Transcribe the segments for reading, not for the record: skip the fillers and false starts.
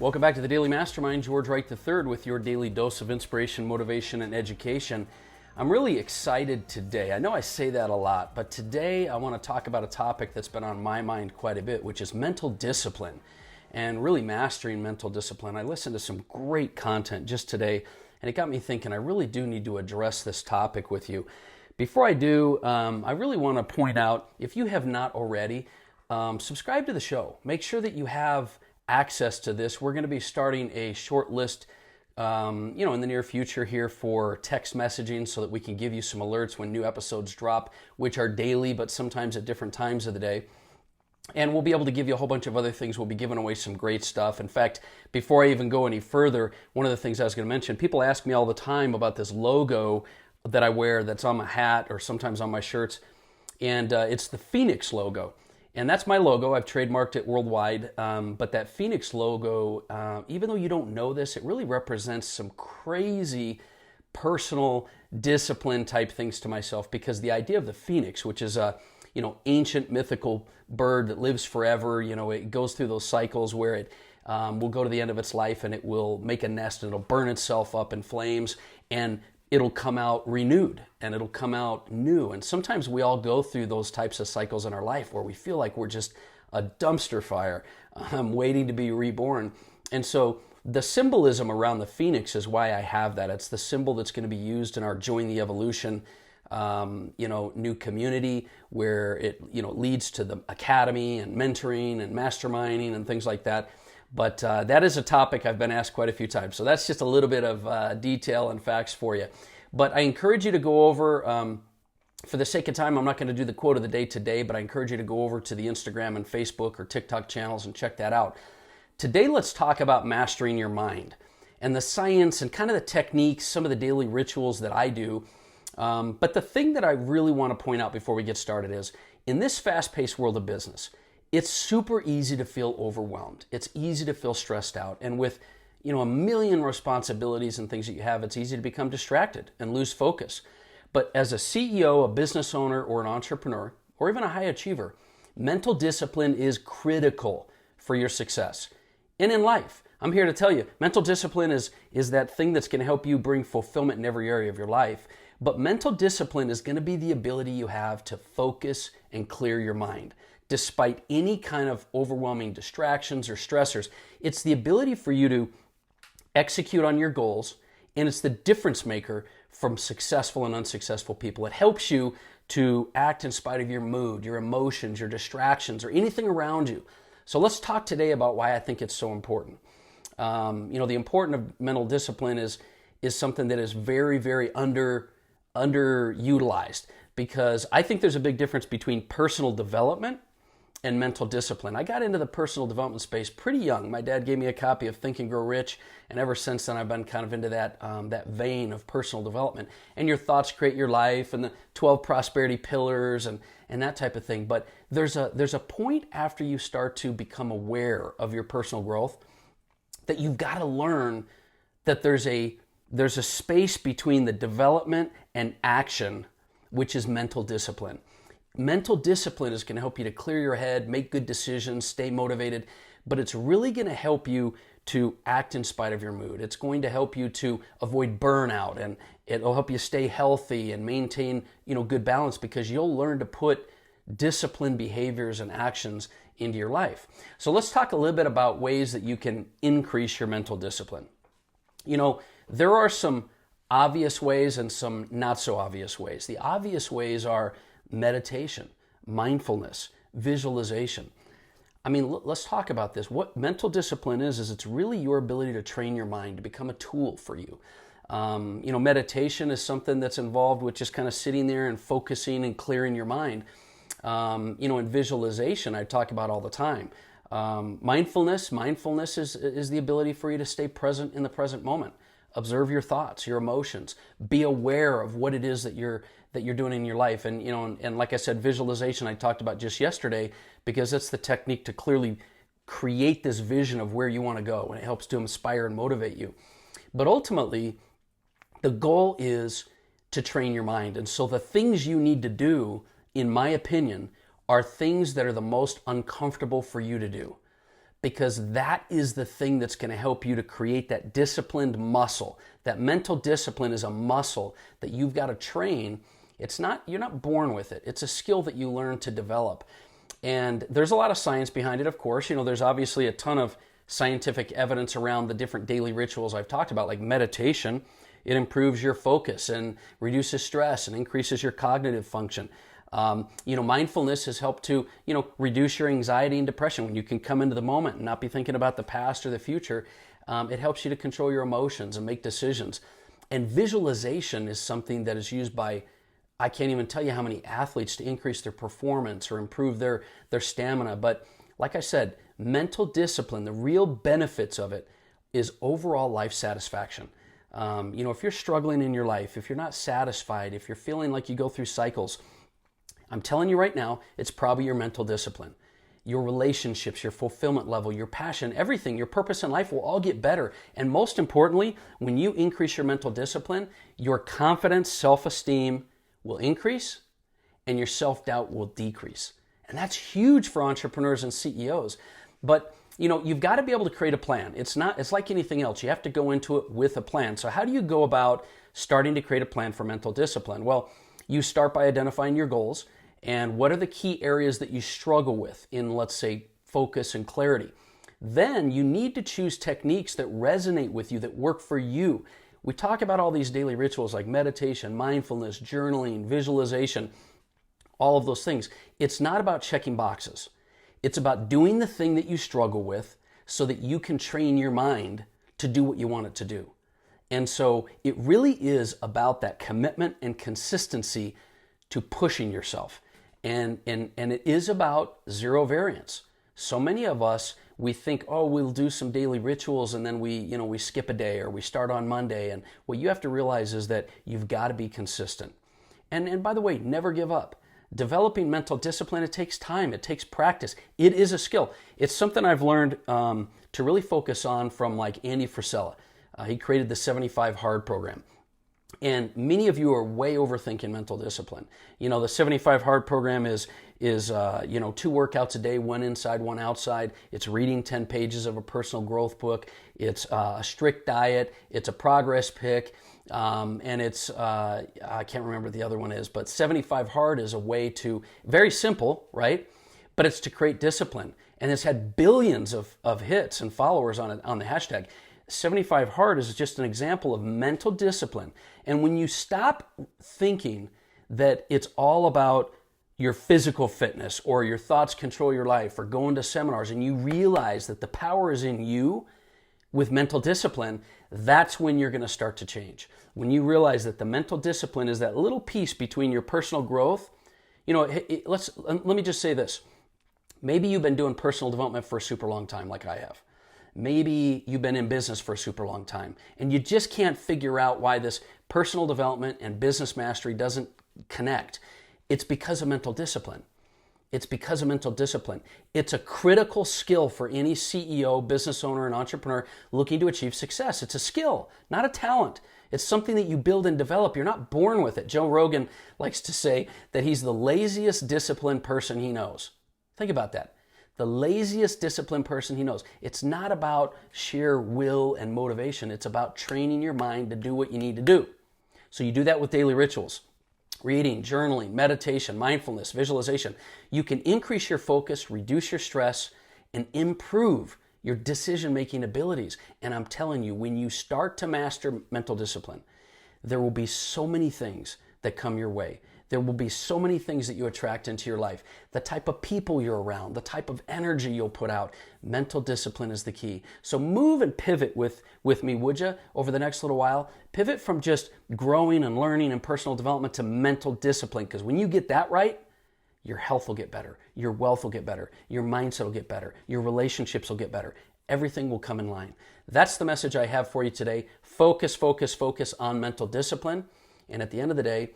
Welcome back to the Daily Mastermind. George Wright III with your daily dose of inspiration, motivation, and education. I'm really excited today. I know I say that a lot, but today I want to talk about a topic that's been on my mind quite a bit, which is mental discipline and really mastering mental discipline. I listened to some great content just today, and it got me thinking I really do need to address this topic with you. Before I do, I really want to point out, if you have not already, subscribe to the show. Make sure that you have access to this. We're going to be starting a short list in the near future here for text messaging so that we can give you some alerts when new episodes drop, which are daily, but sometimes at different times of the day. And we'll be able to give you a whole bunch of other things. We'll be giving away some great stuff. In fact, before I even go any further, one of the things I was going to mention, people ask me all the time about this logo that I wear that's on my hat or sometimes on my shirts, and it's the Phoenix logo. And that's my logo. I've trademarked it worldwide. But that Phoenix logo, even though you don't know this, it really represents some crazy personal discipline type things to myself, because the idea of the Phoenix, which is a ancient mythical bird that lives forever, it goes through those cycles where it will go to the end of its life and it will make a nest and it'll burn itself up in flames, and it'll come out renewed and it'll come out new. And sometimes we all go through those types of cycles in our life where we feel like we're just a dumpster fire waiting to be reborn. And so the symbolism around the Phoenix is why I have that. It's the symbol that's going to be used in our Join the Evolution new community, where it leads to the academy and mentoring and masterminding and things like that. But that is a topic I've been asked quite a few times. So that's just a little bit of detail and facts for you. But I encourage you to go over, for the sake of time, I'm not going to do the quote of the day today, but I encourage you to go over to the Instagram and Facebook or TikTok channels and check that out. Today, let's talk about mastering your mind and the science and kind of the techniques, some of the daily rituals that I do. But the thing that I really want to point out before we get started is, in this fast-paced world of business, it's super easy to feel overwhelmed. It's easy to feel stressed out. And with, a million responsibilities and things that you have, it's easy to become distracted and lose focus. But as a CEO, a business owner, or an entrepreneur, or even a high achiever, mental discipline is critical for your success. And in life, I'm here to tell you, mental discipline is that thing that's going to help you bring fulfillment in every area of your life. But mental discipline is going to be the ability you have to focus and clear your mind, despite any kind of overwhelming distractions or stressors. It's the ability for you to execute on your goals, and it's the difference maker from successful and unsuccessful people. It helps you to act in spite of your mood, your emotions, your distractions, or anything around you. So let's talk today about why I think it's so important. The importance of mental discipline is something that is very, very underutilized, because I think there's a big difference between personal development and mental discipline. I got into the personal development space pretty young. My dad gave me a copy of Think and Grow Rich, and ever since then I've been kind of into that vein of personal development. And your thoughts create your life, and the 12 prosperity pillars, and that type of thing. But there's a point after you start to become aware of your personal growth that you've got to learn that there's a space between the development and action, which is mental discipline. Mental discipline is going to help you to clear your head, make good decisions, stay motivated, but it's really going to help you to act in spite of your mood. It's going to help you to avoid burnout, and it'll help you stay healthy and maintain, good balance, because you'll learn to put disciplined behaviors and actions into your life. So let's talk a little bit about ways that you can increase your mental discipline. There are some obvious ways and some not so obvious ways. The obvious ways are meditation, mindfulness, visualization. Let's talk about this. What mental discipline is it's really your ability to train your mind to become a tool for you. Meditation is something that's involved with just kind of sitting there and focusing and clearing your mind. And visualization I talk about all the time. Mindfulness is the ability for you to stay present in the present moment. Observe your thoughts, your emotions. Be aware of what it is that you're doing in your life. And and like I said, visualization I talked about just yesterday, because it's the technique to clearly create this vision of where you want to go, and it helps to inspire and motivate you. But ultimately, the goal is to train your mind. And so the things you need to do, in my opinion, are things that are the most uncomfortable for you to do. because that is the thing that's going to help you to create that disciplined muscle. That mental discipline is a muscle that you've got to train. You're not born with it. It's a skill that you learn to develop. And there's a lot of science behind it, of course. There's obviously a ton of scientific evidence around the different daily rituals I've talked about, like meditation. It improves your focus and reduces stress and increases your cognitive function. Mindfulness has helped to, reduce your anxiety and depression. When you can come into the moment and not be thinking about the past or the future, it helps you to control your emotions and make decisions. And visualization is something that is used by, I can't even tell you how many athletes, to increase their performance or improve their stamina. But like I said, mental discipline, the real benefits of it is overall life satisfaction. If you're struggling in your life, if you're not satisfied, if you're feeling like you go through cycles, I'm telling you right now, it's probably your mental discipline. Your relationships, your fulfillment level, your passion, everything, your purpose in life will all get better. And most importantly, when you increase your mental discipline, your confidence, self-esteem will increase and your self-doubt will decrease. And that's huge for entrepreneurs and CEOs. But you've got to be able to create a plan. It's like anything else. You have to go into it with a plan. So how do you go about starting to create a plan for mental discipline? Well, you start by identifying your goals and what are the key areas that you struggle with in, let's say, focus and clarity. Then you need to choose techniques that resonate with you, that work for you. We talk about all these daily rituals like meditation, mindfulness, journaling, visualization, all of those things. It's not about checking boxes. It's about doing the thing that you struggle with so that you can train your mind to do what you want it to do. And so it really is about that commitment and consistency to pushing yourself. And it is about zero variance. So many of us, we think, we'll do some daily rituals and then we skip a day or we start on Monday. And what you have to realize is that you've got to be consistent. And by the way, never give up. Developing mental discipline, it takes time, it takes practice. It is a skill. It's something I've learned to really focus on from like Andy Frisella. He created the 75 Hard program. And many of you are way overthinking mental discipline. The 75 Hard program is 2 workouts a day, one inside, one outside. It's reading 10 pages of a personal growth book. It's a strict diet. It's a progress pick. And it's, I can't remember what the other one is, but 75 Hard is a way to, very simple, right? But it's to create discipline. And it's had billions of hits and followers on it, on the hashtag. 75 Hard is just an example of mental discipline. And when you stop thinking that it's all about your physical fitness or your thoughts control your life or going to seminars, and you realize that the power is in you with mental discipline, that's when you're going to start to change. When you realize that the mental discipline is that little piece between your personal growth, let me just say this. Maybe you've been doing personal development for a super long time like I have. Maybe you've been in business for a super long time and you just can't figure out why this personal development and business mastery doesn't connect. It's because of mental discipline. It's because of mental discipline. It's a critical skill for any CEO, business owner, and entrepreneur looking to achieve success. It's a skill, not a talent. It's something that you build and develop. You're not born with it. Joe Rogan likes to say that he's the laziest disciplined person he knows. Think about that. The laziest disciplined person he knows. It's not about sheer will and motivation. It's about training your mind to do what you need to do. So you do that with daily rituals. Reading, journaling, meditation, mindfulness, visualization. You can increase your focus, reduce your stress, and improve your decision-making abilities. And I'm telling you, when you start to master mental discipline, there will be so many things that come your way. There will be so many things that you attract into your life. The type of people you're around, the type of energy you'll put out. Mental discipline is the key. So move and pivot with me, would you, over the next little while? Pivot from just growing and learning and personal development to mental discipline. Because when you get that right, your health will get better. Your wealth will get better. Your mindset will get better. Your relationships will get better. Everything will come in line. That's the message I have for you today. Focus, focus, focus on mental discipline. And at the end of the day,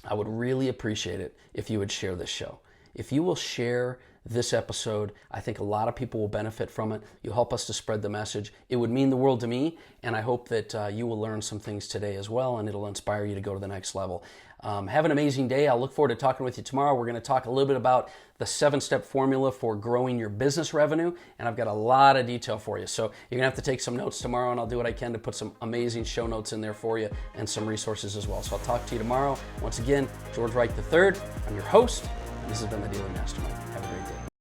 I would really appreciate it if you would share this show. if you will share this episode, I think a lot of people will benefit from it. You'll help us to spread the message. It would mean the world to me, and I hope that you will learn some things today as well, and it'll inspire you to go to the next level. Have an amazing day. I'll look forward to talking with you tomorrow. We're going to talk a little bit about the 7-step formula for growing your business revenue, and I've got a lot of detail for you. So you're going to have to take some notes tomorrow, and I'll do what I can to put some amazing show notes in there for you and some resources as well. So I'll talk to you tomorrow. Once again, George Wright III. I'm your host, and this has been the Daily Mastermind. Have a great day.